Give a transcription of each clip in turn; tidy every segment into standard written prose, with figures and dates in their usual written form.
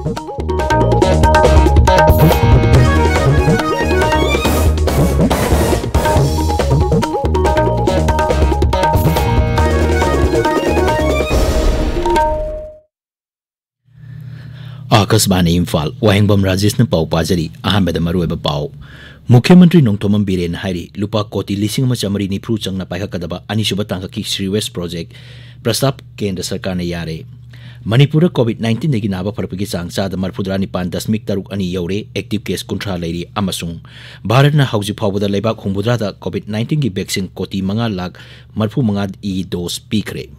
आकाशवाणी इम्फाल वाहेंगबम राजेश ने पाव पाजरी अहमद मरुब पाव मुख्यमंत्री नोंथोमम बीरेन हारी लुपा कोटी लिसिंग मचमरी निफ्रू चंगना पाइखकदबा अनिसुब तांगकी श्री वेस्ट प्रोजेक्ट प्रस्ताव केंद्र सरकार ने यारे मणिपुर कोविड-19 दगी नाबा फरपगी चांग चाद मरफुद्रा निपान दशमिक तरुक अनि यौरे एक्टिव केस कुंट्रा लेरी अमसुंग भारतना हौजी फावदा लेबाक हुंबुद्रादा कोविड-19 की वैक्सीन कोटी 5 लाख मरफु मंगा ई डोज पीखरे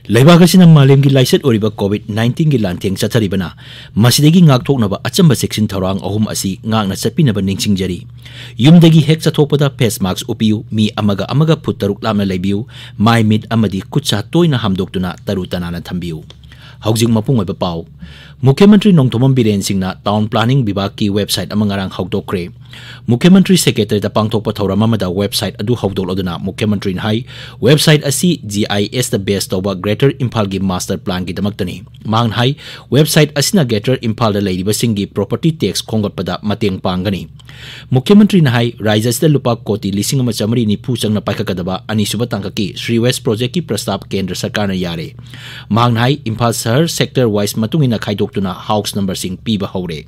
लेबाग असिना मालेम की लाइसेट ओरिबा कोविड-19 की लांथेंग चथरिबना मसिदेगी ngaktoknaba achamba section thorang ahum asi ngakna chapinaba ningsingjari yumdagi hek chathokpada face mask upiu mi amaga phut taruk lamna leibiu mai mit amadi kutcha toina hamdoktuna tarutana na thambiu haujing mapung oiba pau मुख्यमंत्री नोंथोमम Biren सिंगना town planning विभाग की website अमंगारांग हौदोक्रे मुख्यमंत्री secretary दा पांगथोकपा थौरम अमदा website अदु हौदोलदुना मुख्यमंत्री high website असी GIS दा base तौबा ग्रेटर इम्फाल की मास्टर प्लान की दमक्तनी मांग हाई वेबसाइट असिना ग्रेटर इम्फाल दा लेरिबा सिंगी प्रॉपर्टी टैक्स खोंगतपदा मतेंग पांगनी मुख्यमंत्री हाई राज्यसदा लुपा कोटी लिसिंग अमा चमरी निफु चंगना पाइखकदबा अनिसुब तांगकी श्री वेस्ट प्रोजेक्ट की प्रस्ताव केंद्र सरकार ने यारे मांग हाई इम्फाल शहर सेक्टर वाइज मतुंगिना खाइदोक्तुना हाउस नंबर सिंग पीबा हौरे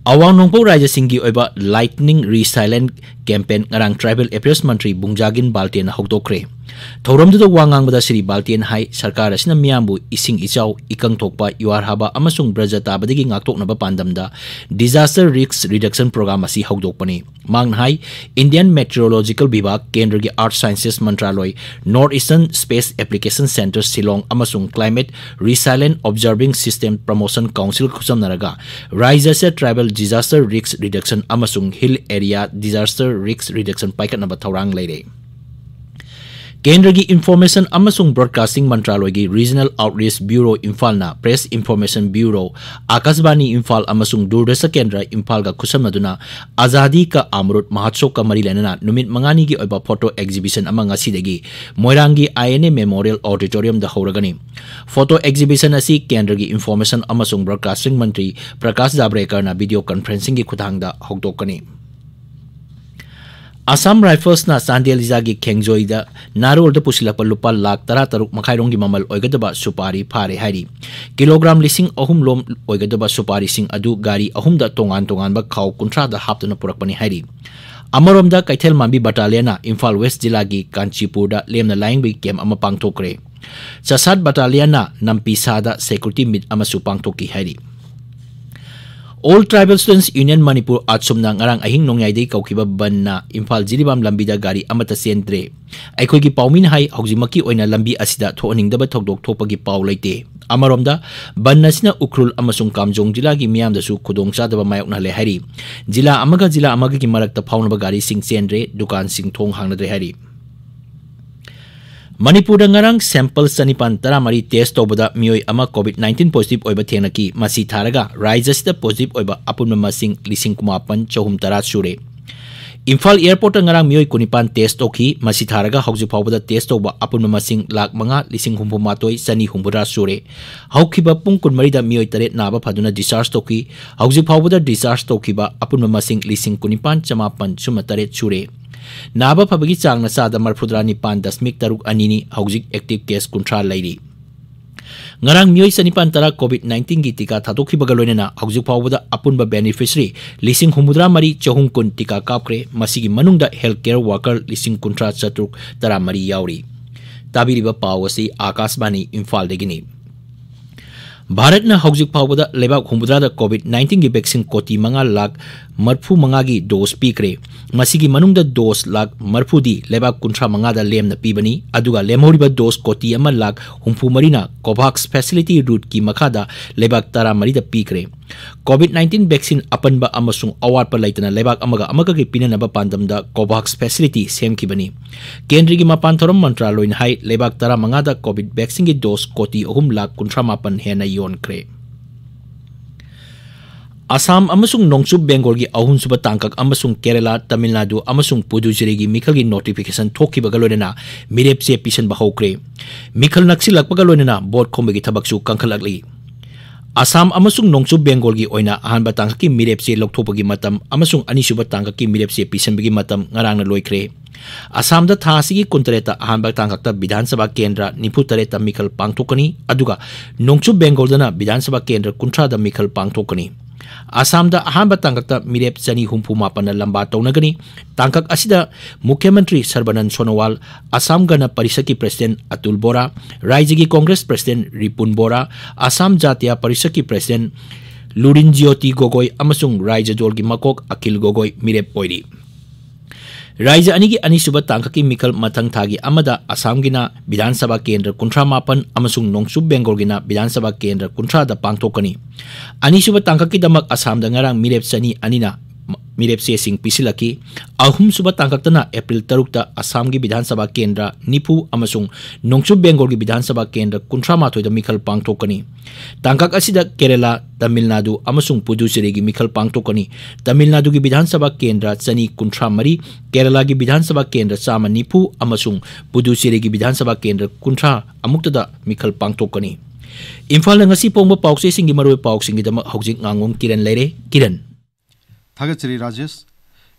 अवांग नोंगपो राज्य सिंगी ओइबा lightning resilient campaign ngarang tribal affairs मंत्री बुंगजागिन बाल्टेन हौदोक्रे थौरमदुदा वांगांगबदा श्री बाल्टेन हाई सरकार असिना मियामबु इसिंग इचाउ इकंग थोकपा युआर हाबा अमसुंग ब्रज ताबदगी ngaktoknaba पांदमदा डिजास्टर रिस्क रिडक्शन प्रोग्राम असि हौदोकपने मांग हाई इंडियन मेट्रोलॉजिकल विभाग केंद्र की आर्ट साइंसेस मंत्रालय north eastern space application centre Shillong अमसुंग climate resilient observing system promotion council खुसमनरगा राज्य से ट्राइबल डिजास्टर रिस्क रिडक्शन अमसुंग hill area disaster risk reduction पाइकनबा थौरांग लेरे केंद्र की इंफॉर्मेशन अमसुंग ब्रॉडकास्टिंग मंत्रालय की रीजनल आउटरीच ब्यूरो इम्फाल ना press information bureau Akashvani Imphal अमसुंग दूरदर्शन केंद्र इम्फाल का खुसमदुना आजादी का अमृत महोत्सव का मरी लेना नुमित मंगानी की ओइबा फोटो एग्जीबिशन अमा ngasiदगी मोइरांगी INA मेमोरियल ऑडिटोरियम दा हौरगनी फोटो एग्जीबिशन असी केंद्र की इंफॉर्मेशन अमसुंग ब्रॉडकास्टिंग मंत्री प्रकाश जावड़ेकर ना वीडियो कॉन्फ्रेंसिंग की खुदांगदा हौदोकनी असम राइफल्स ना चांदेलिजा की खेंगजोईदा नारोल पुसिलप लुपा लाख 13 मखाइरोंगी ममल ओइगदबा सुपारी फारे हारी किलोग्राम लिसिंग अहुम लोम ओइगदबा सुपारी सिंग अदु गाड़ी अहुमदा तोंगान तोंगान खाव कुंट्रादा हापतुना पुरकपनी हारी अमरोमदा कैथेल मांबी बटालियन इम्फाल वेस्ट जिला की कांचीपुरदा लेमना लाइंगबी कैम अमा पांगथोकरे चसाद बटालियन नंपीसादा सिक्योरिटी मिट अमसु पांगथोकी हारी All Tribal Students Union Manipur Atsumna ngarang ahing nongyai kaukiba banna Imphal Jiribam lambida gari amata sentre aikoigi paumin hai haujimaki oina lambi asida thoaningdaba thokdok thopagi pau leite amaromda banna sina ukrul amasung kamjong jila gi miyamda su khudong chadaba mayokna le hari jila amaga gi marakta phaunaba gari sing senre dukan sing thong hangnadre hari Manipur ngarang sample sanipan taramari test tobada mioi ama covid-19 positive oiba thenaki masi tharaga राज्य sida positive oiba apunma masing lising kumapan chahum tara sure Imphal airport ngarang mioi kunipan test toki masi tharaga hauji phawbada test toba apunma masing lakh 5 lising humpumatoi sani humbura sure haukiba pung kunmari da mioi tare naba phaduna discharge toki hauji phawbada discharge tokiba apunma masing lising kunipan chamapan sumatare sure नाबा फबगी चांग नसादा मरफुद्रा निपान दशमिक तरुक अनिनी हौजिक active case कुंट्रा लैरी ngarang mioi sanipan tara covid-19 की टीका थादोखिबगा लोइना हौजिक फावबदा अपुनबा बेनिफिशियरी लिसिंग हुमुद्रा मरी चहुम कुन टीका कापख्रे मसिगी मनुंगदा हेल्थ केयर वर्कर लिसिंग कुंट्रा चतुक तरा मरी यावरी ताबिरिबा पावसी आकाशवाणी इम्फाल देगिनी भारत ना हौजिक फावबदा लेबाक हुमुद्रादा covid-19 की वैक्सीन कोटी 5 लाख मरफु मंगागी डोज पीक्रे मसिगी मनुंगदा डोज लाख मरफुदी लेबाक 35 दा लेमना पीबनी अदुगा लेमोरिबा डोज कोटी 1 लाख हुंफु मरीना कोवाक्स फैसिलिटी रूट की मखादा लेबाक 13 दा पीक्रे covid-19 वैक्सीन अपनबा अमसुंग अवार्ड पर लेतना लेबाक अमगा की पिननबा पांदमदा कोवाक्स फैसिलिटी सेमखिबनी केंद्र की मपान थोरम मंत्रालय हाई लेबाक 15 दा कोविड वैक्सीन की डोज कोटी 3 लाख 58 हेना योनख्रे Assam amasung Nongchub Bengal gi ahun suba tangkak amasung Kerala, Tamil Nadu amasung Puducherry gi Mikhal gi notification thoki bagalonena mirep se pisan bahokre. Mikhal naksilak bagalonena board khombe gi thabaksu kangkhalakli. Assam amasung Nongchub Bengal gi oina ahanba tangkak ki mirep se lokthopagi matam amasung anisuba tangkak ki mirep se pisan bagi matam ngarang na loikre. Assam da thasigi kuntareta ahanba tangkakta Vidhan Sabha Kendra niputareta Mikhal pangthokani aduga Nongchub Bengal dana Vidhan Sabha Kendra kuntra da Mikhal pangthokani. Assam da ahanba tangkakta mirep chani humpu mapana lamba taunagani tangkak asida Mukhyamantri Sarbanand Sonowal, Assam Gana Parishaki President Atul Bora, Raijagi Congress President Ripun Bora, Assam Jatiya Parishaki President Lurinjyoti Gogoi amasung Raijadolgi Makok Akil Gogoi mirep oiri. Raija anigi anisuba tangkaki Mikhal mathang thagi amada Assam gina Vidhan Sabha Kendra kuntra mapan amasung Nongchub Bengal gina Vidhan Sabha Kendra kuntra da pangthokani. Anisuba tangkaki damak Assam da ngarang mirep chani anina mirep se sing pisilaki ahum suba tangkaktana April 3 ta Assam gi Vidhan Sabha Kendra nipu amasung Nongchub Bengal gi Vidhan Sabha Kendra kuntra mathoi da Mikhal pangthokani. Tangkak asida Kerala, Tamil Nadu amasung Puducherry gi Mikhal pangthokani. Tamil Nadu gi Vidhan Sabha Kendra chani kuntra mari, Kerala gi Vidhan Sabha Kendra chama nipu amasung Puducherry gi Vidhan Sabha Kendra kuntra amukta da Mikhal pangthokani. Imphal ngasi pongba paukse singi maroi pauk singi dama hojik Ngangom Kiran leire. Kiran Thagachari Rajesh,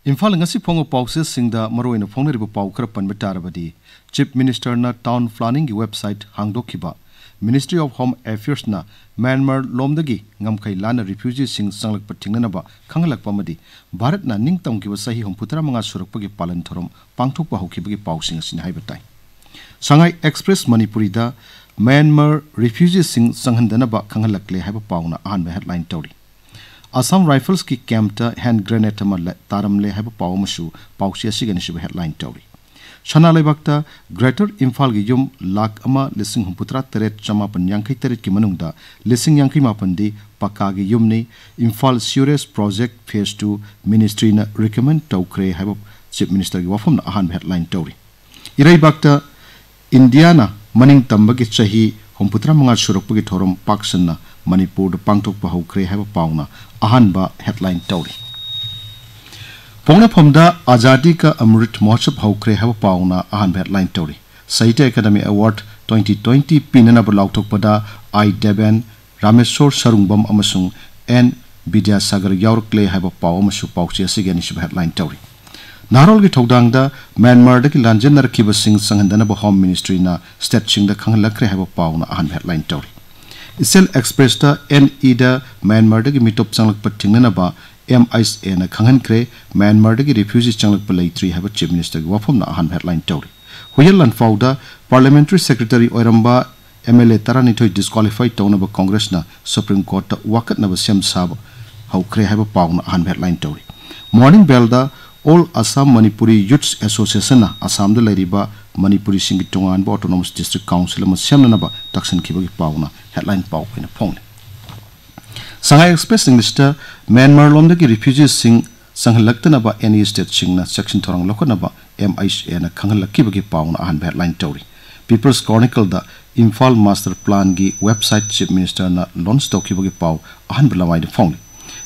Imphal ngasi pongo paukse singda maroi na phone ribu paukra panbetarabadi. Chief Minister na Town Planning gi website hangdokiba. Ministry of Home Affairs na Myanmar lomdagi ngamkai lana refugee sing sanglak patingnaba khangalak pamadi Bharat na ningtam gi wasahi humputra manga surakpagi palan thorom pangthokpa hokibagi pausing sin haibatai. Sangai Express Manipuri da Myanmar refugee sing sanghandanaba khangalakle haiba pauna ahanba headline tori. Assam Rifles ki camp ta hand grenade ma taramle haiba pawmasu pausi asigani shiba headline tori. Shana Lebakta Greater Imphal gi yum lak ama lising humputra teret chama pan yangkai teret ki manungda lising yangkai mapandi paka gi yum ni Imphal Serious Project Phase 2 Ministry na recommend taukre haiba Chief Minister gi wafam na ahan headline tori. Irai bakta Indiana maning tambagi chahi humputra mangal surukpagi thorom paksan na Manipur da pangtok pa hokre haiba pauna ahan ba headline tori. Pongna Pomda Azadi ka Amrit Mohotsav hokre haba pauna ahan headline tori. Sahitya Academy Award 2020 pinana balautok pada I Deban Rameshwar Sarungbam amasung N Vidyasagar Yaurkle haba paw amasu pauchi asigani shub headline tori. Narol gi thogdangda Myanmar da ki lanjen narkiba sing sanghandana ba Home Ministry na state sing da khanglakre haba pauna ahan headline tori. Isel Express ta NE da Myanmar da ki mitop changlak patingnana ba MISA na khangan kre Myanmar da ki refugees changlak palai 3 haba Chief Minister gi wafam na ahan headline tori. Huyal lan fauda Parliamentary Secretary oiramba MLA taranithoi disqualified tawna ba Congress na Supreme Court ta wakat na ba sem sab haukre haba pauna ahan headline tori. Morning Bell da All Assam Manipuri Youth Association na Assam da lairiba Manipuri singi tongan ba Autonomous District Council ma sem na ba taksan khibagi pauna headline pau ina phone. Shanghai Express Englishta Myanmar lomda ki refugees sing sanghalakta ba any state sing na section thorang lokona ba MISA na khangalaki bagi pauna ahan headline tori. People's Chronicle da Imphal Master Plan gi website Chief Minister na launch toki bagi pau ahan belamai de phone.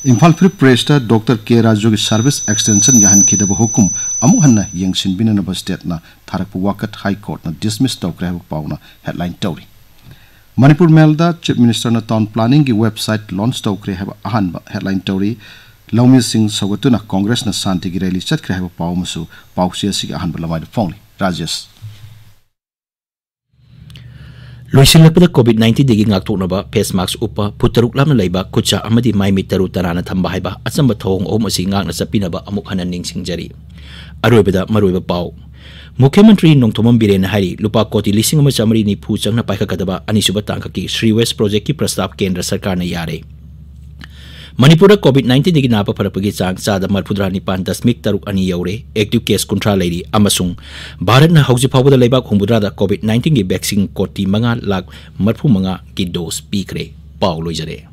Imphal Free Press ta Dr. K. Raju gi service extension yahan ki da hukum amu hanna yangsin binana ba state na tharakpu wakat High Court na dismiss tokre ba pauna headline tori. Manipur Mail da Chief Minister na Town Planning ki website launch tokre haba ahan headline tori. Laumi Singh Sogatuna Congress na Santi ki rally chat kre haba pau masu pau sia sig ahan belamai de phone. Rajesh Loisilakpada COVID-19 digi ngakthoknaba face mask upa putaruk lamna leiba kucha amadi mai mitaru tarana thamba haiba achamba thong om asi ngakna sapinaba amuk hanan ningsingjari. Aroibada maroiba pau Mukhyamantri Nongthomam Biren hari lupa koti lising ama chamari ni phu changna paikakadaba anisuba tangkaki Sri West project ki prastab kendra sarkar na yare. Manipur COVID-19 digi napa parapagi chang chada marphudra nipan dasmik taruk ani yaure active case kuntra leiri amasung Bharat na hauji phawda leibak humbudra da COVID-19 gi vaccine koti manga lak marphu manga ki dose pikre pau loijare.